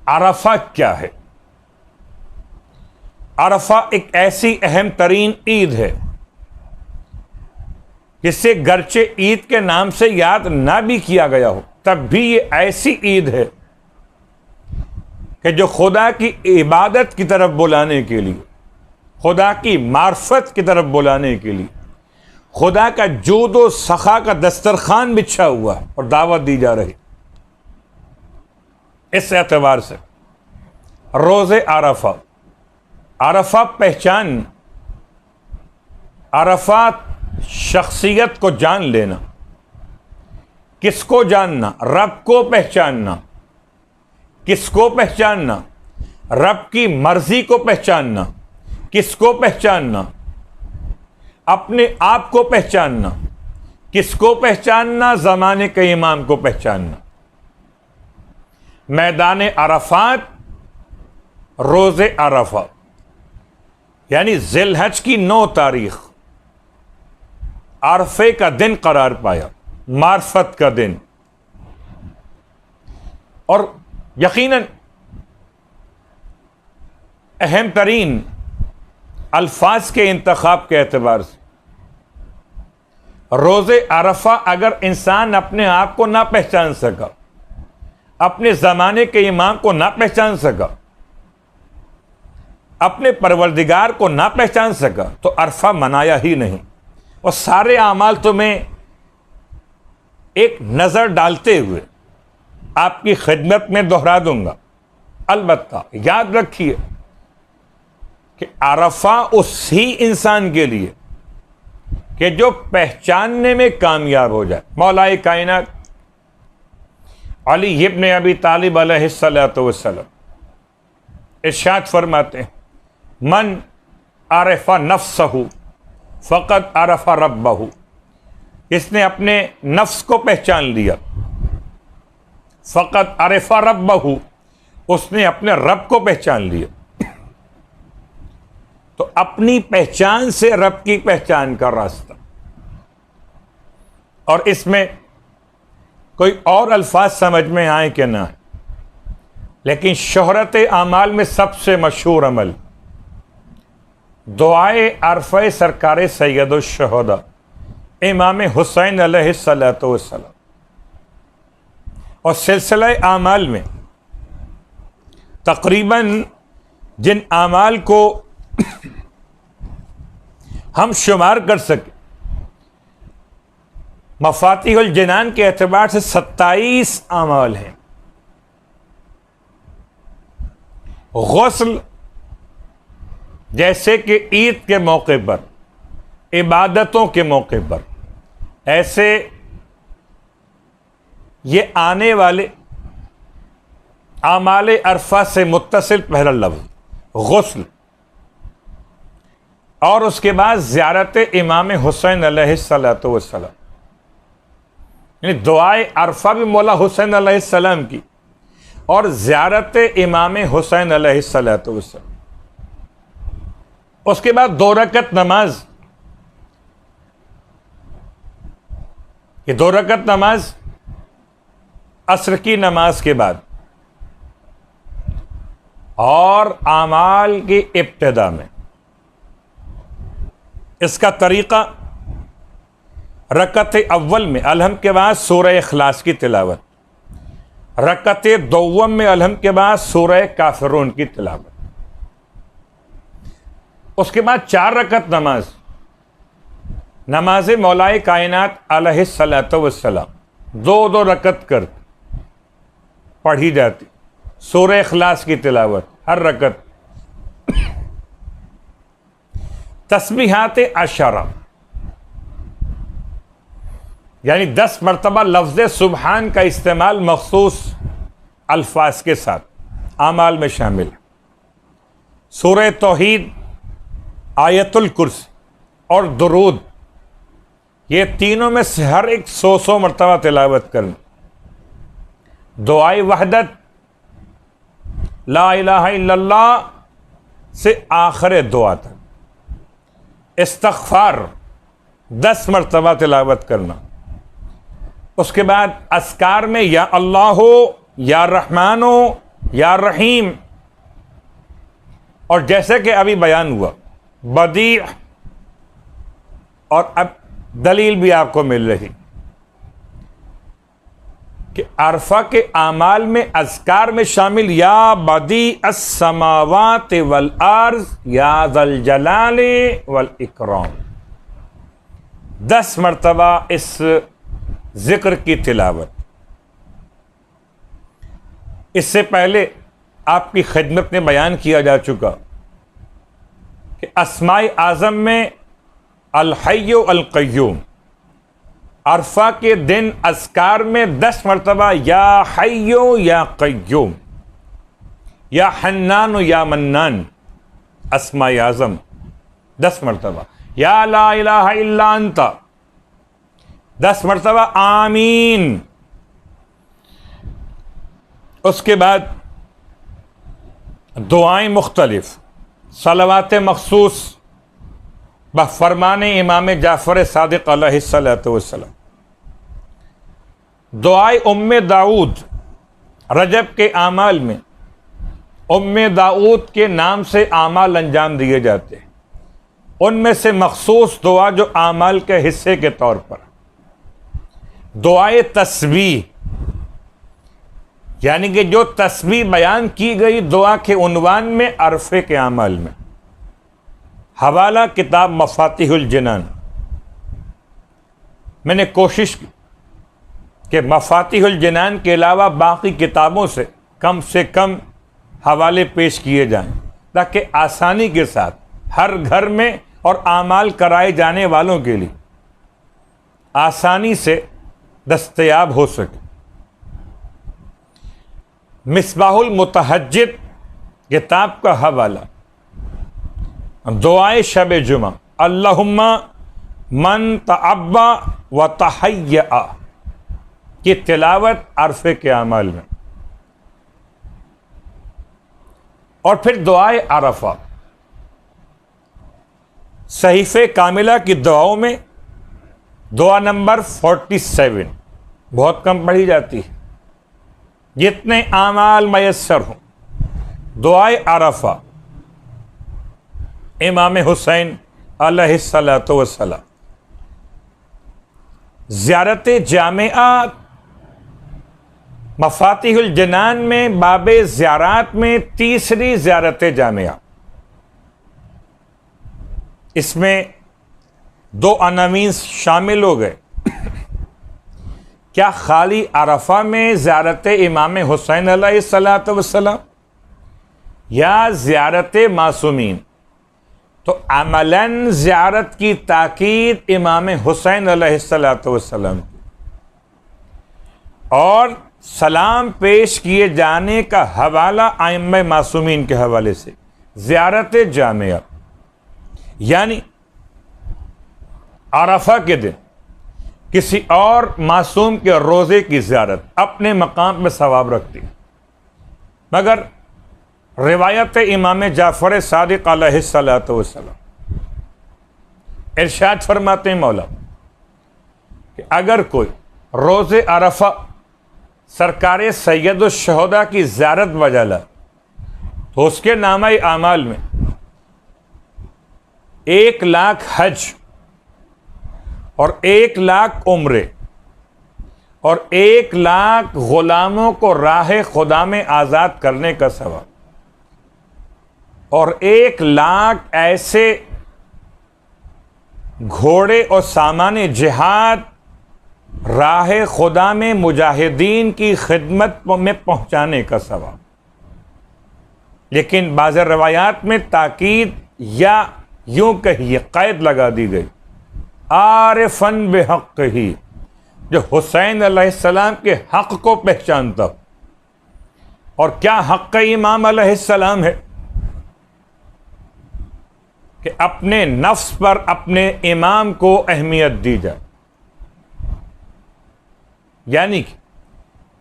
अरफा क्या है? अरफा एक ऐसी अहम तरीन ईद है जिसे गर्चे ईद के नाम से याद ना भी किया गया हो, तब भी ये ऐसी ईद है कि जो खुदा की इबादत की तरफ बुलाने के लिए, खुदा की मार्फत की तरफ बुलाने के लिए, खुदा का जूदो सखा का दस्तरखान बिछा हुआ है और दावत दी जा रही। इस एतबार से रोज़े अरफा, अरफा पहचान, अरफा शख्सियत को जान लेना। किसको जानना? रब को पहचानना। किसको पहचानना? रब की मर्जी को पहचानना। किसको पहचानना? अपने आप को पहचानना। किसको पहचानना? ज़माने के इमाम को पहचानना। मैदान अरफात, रोज़े अरफा, यानी ज़िलहज की 9 तारीख अरफे का दिन करार पाया, मार्फत का दिन। और यकीनन अहम तरीन अल्फाज के इंतखाब के एतबार से रोज़े अरफा अगर इंसान अपने आप को ना पहचान सका, अपने ज़माने के इमाम को ना पहचान सका, अपने परवरदिगार को ना पहचान सका, तो अरफा मनाया ही नहीं। और सारे आमाल तुम्हें एक नज़र डालते हुए आपकी खिदमत में दोहरा दूंगा। अलबत्ता याद रखिए कि अरफा उसी इंसान के लिए कि जो पहचानने में कामयाब हो जाए। मौलाए कायनात अली इब्न अबी तालिब अलैहिस्सलातु वस्सलाम इरशाद फरमाते हैं, मन आरफा नफ्सहु फ़क़द आरफा रब्बहु। इसने अपने नफ्स को पहचान लिया, फ़क़द आरफा रब्बहु, उसने अपने रब को पहचान लिया। तो अपनी पहचान से रब की पहचान का रास्ता। और इसमें कोई और अल्फाज समझ में आए कि ना, लेकिन शोहरत आमाल में सबसे मशहूर अमल दुआए अरफ़े सरकार सैयदुश शुहदा इमाम हुसैन अलैहिस्सलातु वस्सलाम। और सिलसिला आमाल में तकरीबन जिन आमाल को हम शुमार कर सके, मफातिहुल जिनान के एतबार से 27 आमाल हैं। गुस्ल जैसे कि ईद के मौके पर, इबादतों के मौके पर, ऐसे ये आने वाले आमाल अरफा से मुत्तसिल पहला लफ्ज़ गुस्ल, और उसके बाद ज़ियारत इमाम हुसैन अलैहिस्सलातु वस्सलाम, यानी दुआए अरफा भी मौला हुसैन अलैहिस्सलाम की और ज़ियारत इमाम हुसैन अलैहिस्सलातु वस्सलाम। उसके बाद 2 रकत नमाज, ये 2 रकत नमाज असर की नमाज के बाद, और आमाल की इब्तिदा में। इसका तरीक़ा रकत अव्वल में अलहम के बाद सूरह इखलास की तिलावत, रकत दोवम में अलहम के बाद सूरह काफिरून की तिलावत, उसके बाद 4 रकत नमाज, नमाज मौलाए कायनात अलैहिस्सलातु वस्सलाम 2-2 रकत कर पढ़ी जाती, सूरह इखलास की तिलावत हर रकत, तस्बीहात अशरा, यानी 10 मरतबा लफ्ज़ सुबहान का इस्तेमाल मखसूस अल्फाज के साथ आमाल में शामिल है। सूरह तौहीद, आयतुल कुर्सी और दुरूद, ये तीनों में से हर एक 100 मरतबा तिलावत करना। दुआए वहदत, ला इलाहा इल्लल्लाह से आखिर दुआ तक, इस्तग़फ़ार 10 मरतबा तिलावत करना। उसके बाद अस्कार में या अल्लाह हो, या रहमान हो, या रहीम, और जैसे कि अभी बयान हुआ बदी, और अब दलील भी आपको मिल रही कि अरफा के आमाल में अज़कार में शामिल या बदी अस्समावात वल अर्ज़ या ज़ल जलाली वल इकराम, 10 मरतबा इस जिक्र की तिलावत। इससे पहले आपकी खिदमत में बयान किया जा चुका कि अस्माए आज़म में अल हय्यु अल क़य्यूम, अरफा के दिन अज़कार में 10 मरतबा या हय्यु या क़य्यूम, या हन्नान या मन्नान, अस्माए आज़म 10 मरतबा, या ला इलाहा इल्ला अंता 10 मरतबा, आमीन। उसके बाद दुआएं मुख्तलिफ, सलवात मखसूस बफ़रमान इमाम जाफ़र सादिक़ अलैहिस्सलातु वस्सलाम, दुआए उम्मे दाऊद, रजब के आमाल में उम्मे दाऊद के नाम से आमाल अंजाम दिए जाते हैं, उनमें से मखसूस दुआ जो आमाल के हिस्से के तौर पर दुआए तस्बीह, यानी कि जो तस्बीह बयान की गई दुआ के उन्वान में अरफे के आमाल में। हवाला किताब मफातिहुल जिनान। मैंने कोशिश की कि मफातिहुल जिनान के अलावा बाकी किताबों से कम हवाले पेश किए जाएं, ताकि आसानी के साथ हर घर में और आमाल कराए जाने वालों के लिए आसानी से दस्तयाब हो सके। मिसबाहुल मुतहज्जिद किताब का हवाला दुआए शब जुमा, अल्लाहुम्मा मन तअब्बा व तहय्या की तिलावत अरफे के अमाल में। और फिर दुआए अरफा, सहीफ़े कामिला की दुआओं में दुआ नंबर 47 बहुत कम पढ़ी जाती है, जितने आमाल मयस्सर हों। दुआए अरफा इमाम हुसैन अलैहिस्सलातु वस्सलाम, ज़ियारत जामिआ मफातिहुल जनान में बाबे ज़ियारात में तीसरी ज़ियारत जामिआ। इसमें 2 अनावीन शामिल हो गए। क्या खाली अरफा में ज़ियारत इमाम हुसैन अलैहिस्सलातु वस्सलाम या ज़ियारत मासूमीन? तो अमलन ज़ियारत की ताकीद इमाम हुसैन अलैहिस्सलातु वस्सलाम की, और सलाम पेश किए जाने का हवाला आइम्मा मासूमीन के हवाले से ज़ियारत जामिया, यानी अरफा के दिन किसी और मासूम के रोज़े की ज़ियारत अपने मकाम में सवाब रखती, मगर रिवायत इमाम जाफ़र सादिक़ अलैहिस्सलातु वस्सलाम इरशाद फरमाते हैं मौला कि अगर कोई रोज़े अरफा सरकार सैयदुश शहदा की ज़ियारत बजाला तो उसके नामा आमाल में 1 लाख हज और 1 लाख उम्रे और 1 लाख गुलामों को राह खुदा में आज़ाद करने का सवाब और 1 लाख ऐसे घोड़े और सामाने जिहाद राह खुदा में मुजाहिदीन की खिदमत में पहुंचाने का सवाब। लेकिन बाज़ रवायात में ताकीद या यूं कहिए कैद लगा दी गई, आरिफन बेहक़ ही, जो हुसैन अलैहिस्सलाम के हक़ को पहचानता। और क्या हक़ इमाम अलैहिस्सलाम है कि अपने नफ्स पर अपने इमाम को अहमियत दी जाए, यानी कि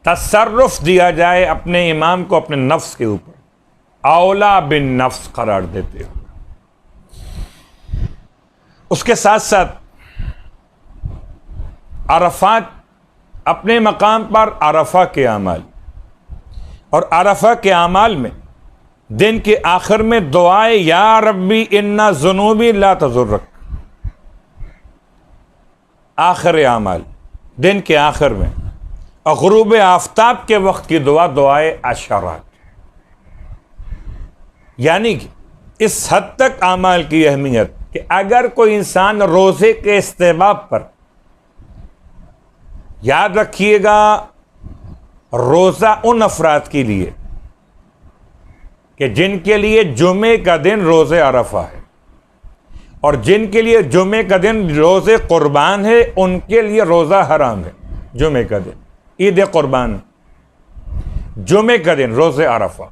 तसर्रुफ दिया जाए अपने इमाम को अपने नफ्स के ऊपर, औला बिन नफ्स करार देते हो। उसके साथ साथ अरफात अपने मकाम पर अरफा के अमाल और अरफा के अमाल में दिन के आखिर में दुआए या रब्बी इन्ना जुनूबी ला तजुर्रक, आखिर अमाल दिन के आखिर में, और गुरूब आफ्ताब के वक्त की दुआ दुआए अशरात। यानी कि इस हद तक अमाल की अहमियत कि अगर कोई इंसान रोज़े के इस्तेबाब पर, याद रखिएगा रोज़ा उन अफराद के लिए कि जिनके लिए जुमे का दिन रोज़े अरफा है, और जिनके लिए जुमे का दिन रोज़े कुर्बान है उनके लिए रोज़ा हराम है। जुमे का दिन ईद कुर्बान, जुमे का दिन रोज़े अरफा,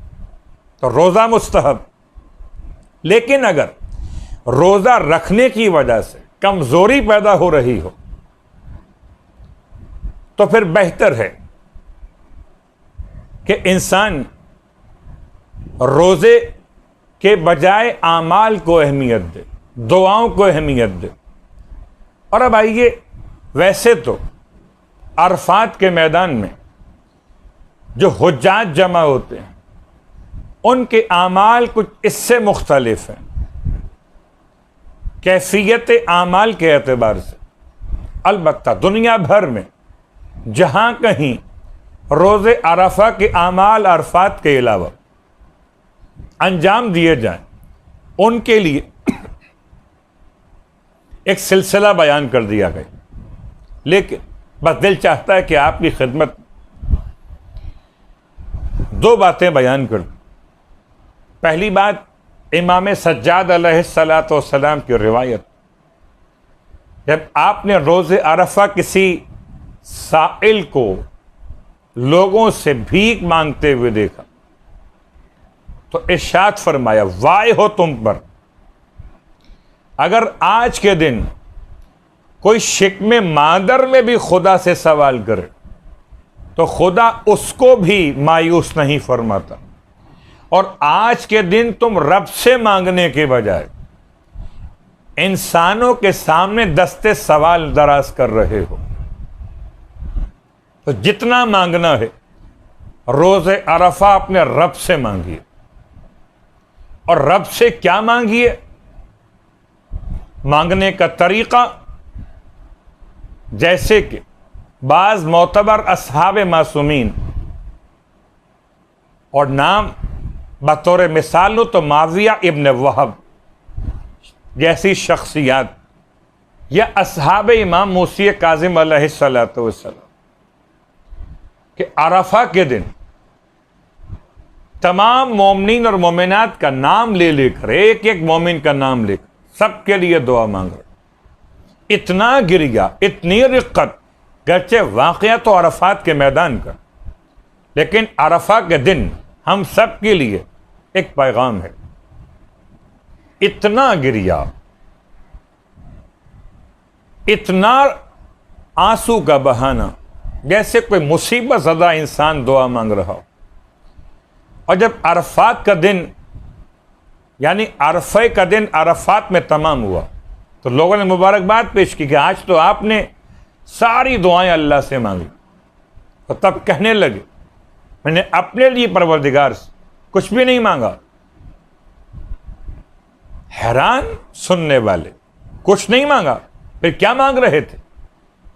तो रोज़ा मुस्तहब। लेकिन अगर रोज़ा रखने की वजह से कमज़ोरी पैदा हो रही हो तो फिर बेहतर है कि इंसान रोज़े के बजाय आमाल को अहमियत दे, दुआओं को अहमियत दे। और अब आइए, वैसे तो अरफात के मैदान में जो हुज्जाज जमा होते हैं उनके आमाल कुछ इससे मुख्तलिफ हैं कैफियत आमाल के एतबार से। अलबत्ता दुनिया भर में जहाँ कहीं रोज़े अरफा के आमाल अरफात के अलावा अंजाम दिए जाएं, उनके लिए एक सिलसिला बयान कर दिया गया। लेकिन बस दिल चाहता है कि आपकी खिदमत दो बातें बयान कर दूं। पहली बात, इमाम सज्जाद अलैहिस्सलातु वस्सलाम की रिवायत, जब आपने रोज़े अरफा किसी साइल को लोगों से भीख मांगते हुए देखा तो इरशाद फरमाया, वाय हो तुम पर, अगर आज के दिन कोई शिकमे मादर में भी खुदा से सवाल करे तो खुदा उसको भी मायूस नहीं फरमाता, और आज के दिन तुम रब से मांगने के बजाय इंसानों के सामने दस्ते सवाल दराज कर रहे हो। तो जितना मांगना है रोज़े अरफा अपने रब से मांगिए। और रब से क्या मांगिए? मांगने का तरीका, जैसे कि बाज़ मोतबर असहाब मासूमीन, और नाम बतौर मिसाल लो तो माविया इब्न वहब जैसी शख्सियात, या असहाब इमाम मूसी काज़िम अलैहिस्सलातु वस्सलाम, कि अरफा के दिन तमाम मोमिनीन और मोमिनात का नाम ले लेकर, एक एक मोमिन का नाम लेकर सबके लिए दुआ मांग रहे। इतना गिरिया, इतनी रिक्कत, गरचे वाक़या तो अरफात के मैदान का, लेकिन अरफा के दिन हम सब के लिए एक पैगाम है। इतना गिरिया, इतना आंसू का बहाना, जैसे कोई मुसीबत ज़दा इंसान दुआ मांग रहा हो। और जब अरफात का दिन, यानी अरफे का दिन अरफात में तमाम हुआ, तो लोगों ने मुबारकबाद पेश की कि आज तो आपने सारी दुआएं अल्लाह से मांगी। तो तब कहने लगे, मैंने अपने लिए परवरदिगार से कुछ भी नहीं मांगा। हैरान सुनने वाले, कुछ नहीं मांगा, फिर क्या मांग रहे थे?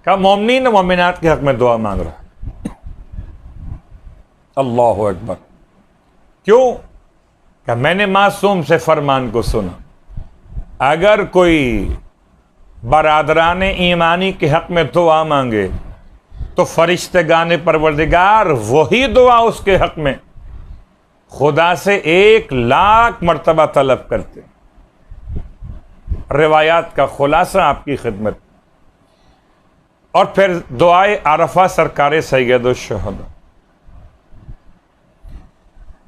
कहा मोमिनीन मोमिनात के हक में दुआ मांग रहा है। अल्लाहु अकबर। क्यों? क्या मैंने मासूम से फरमान को सुना, अगर कोई बरादरान ईमानी के हक में दुआ मांगे तो फरिश्तेगान परवरदिगार वही दुआ उसके हक में खुदा से 1,00,000 मरतबा तलब करते। रिवायात का खुलासा आपकी खिदमत। और फिर दुआए अरफा सरकार सैयद शुहदा।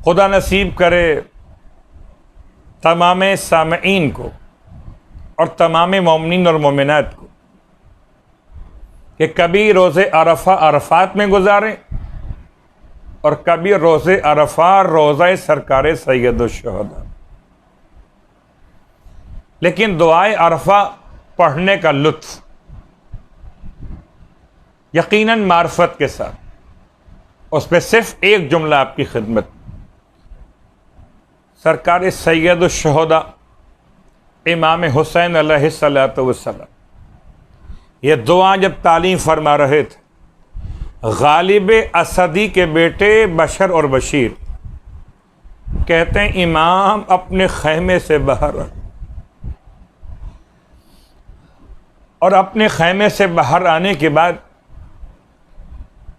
खुदा नसीब करे तमाम सामईन को और तमाम मोमिनीन और मोमिनात को कि कभी रोज़े अरफा अरफात में गुजारें और कभी रोज़े अरफा रोज़ा सरकार सैयद शुहदा। लेकिन दुआए अरफा पढ़ने का लुत्फ़ यकीनन मार्फत के साथ, उस पर सिर्फ एक जुमला आपकी खिदमत। सरकार सैयद शुहदा इमाम हुसैन अलैहिस्सलातु वस्सलाम ये दुआ जब तालीम फरमा रहे थे, गालिब असदी के बेटे बशर और बशीर कहते हैं इमाम अपने खैमे से बाहर और अपने खैमे से बाहर आने के बाद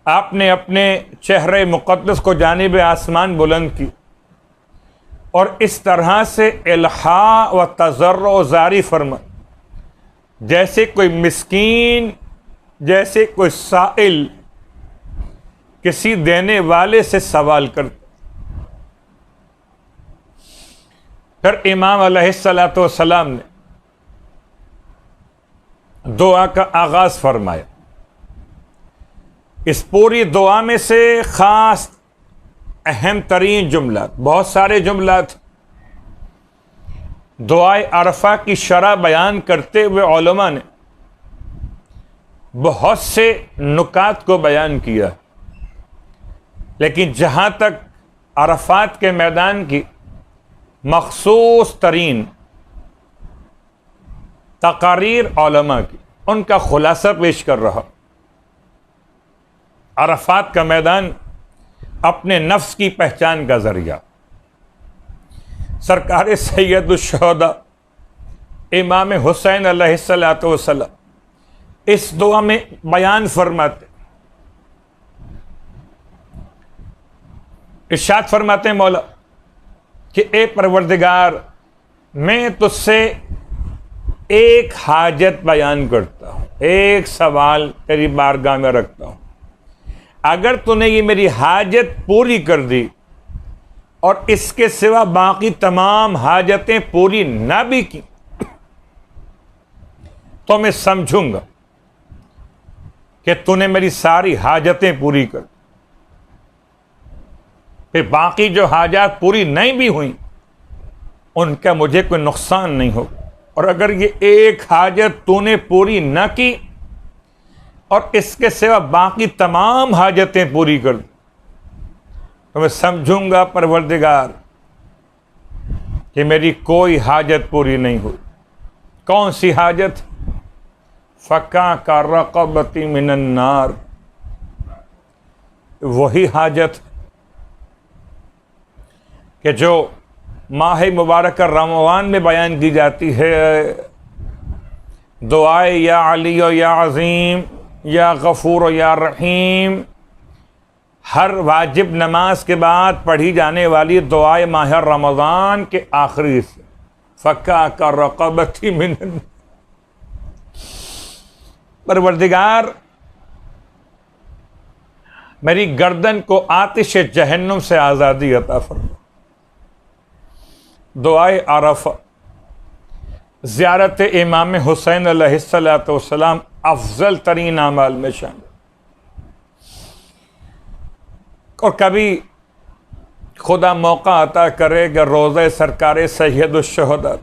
आपने अपने चेहरे मुक़द्दस को जानिब आसमान बुलंद की और इस तरह से इल्हा व तज़र्रो जारी फरमा जैसे कोई मिस्कीन, जैसे कोई साइल किसी देने वाले से सवाल करता। फिर इमाम अलैहिस्सलातु वस्सलाम ने दुआ का आगाज फरमाया। इस पूरी दुआ में से खास अहम तरीन जुमला, बहुत सारे जुमला थे, दुआए अरफा की शरह बयान करते हुए उलमा ने बहुत से नुकात को बयान किया, लेकिन जहाँ तक अरफात के मैदान की मखसूस तरीन तकारीर उलमा की, उनका खुलासा पेश कर रहा। अरफात का मैदान अपने नफ्स की पहचान का जरिया। सरकार सैयद शुहदा इमाम हुसैन अलैहिस्सलातु वस्सलाम इस दुआ में बयान फरमाते, इरशाद फरमाते हैं मौला कि ए परवरदिगार, मैं तुझसे एक हाजत बयान करता हूँ, एक सवाल तेरी बारगाह में रखता हूँ। अगर तूने ये मेरी हाजत पूरी कर दी और इसके सिवा बाकी तमाम हाजतें पूरी ना भी की तो मैं समझूंगा कि तूने मेरी सारी हाजतें पूरी कर। फिर बाकी जो हाजात पूरी नहीं भी हुई उनका मुझे कोई नुकसान नहीं हो। और अगर ये एक हाजत तूने पूरी न की और इसके सिवा बाकी तमाम हाजतें पूरी कर दी तो मैं समझूंगा परवरदिगार कि मेरी कोई हाजत पूरी नहीं हुई। कौन सी हाजत? फ़का का रक़बती मिनन नार, वही हाजत कि जो माह मुबारक रमज़ान में बयान की जाती है। दुआए या अली या अज़ीम या गफ़ूर या रहीम, हर वाजिब नमाज के बाद पढ़ी जाने वाली दुआए माह रमज़ान के आखिरी से फ़का का रक़बती मिनन। परवरदिगार, मेरी गर्दन को आतिश जहन्नुम से आज़ादी अता फरमा। दुआए अरफा ज़ियारत इमाम हुसैन अलैहिस्सलातु वस्सलाम अफजल तरीन अमाल में शामिल। और कभी खुदा मौका अता करेगा रोज़े सरकार सैयद शुहदा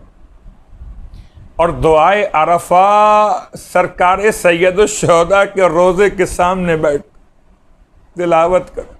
और दुआए अरफा सरकार सैयद शुहदा के रोज़े के सामने बैठ तिलावत कर